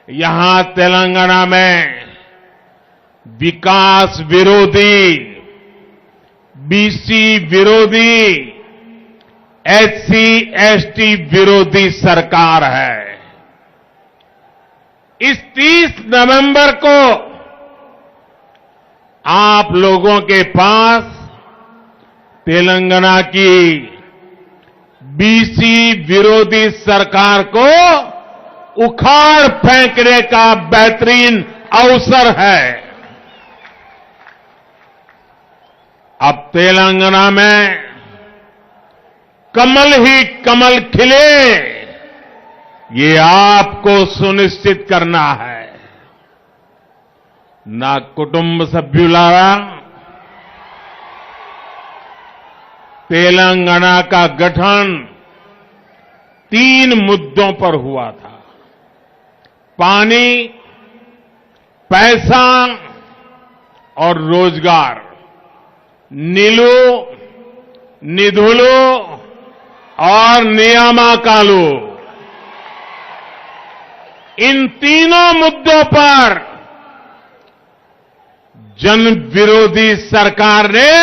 यहां तेलंगाना में विकास विरोधी, बीसी विरोधी, एससी एसटी विरोधी सरकार है। इस 30 नवंबर को आप लोगों के पास तेलंगाना की बीसी विरोधी सरकार को उखाड़ फेंकने का बेहतरीन अवसर है। अब तेलंगाना में कमल ही कमल खिले, ये आपको सुनिश्चित करना है। ना कुटुंब सभ्युलारा, तेलंगाना का गठन 3 मुद्दों पर हुआ था। पानी, पैसा और रोजगार, नीलू, निधुलू और नियामकालू। इन तीनों मुद्दों पर जन विरोधी सरकार ने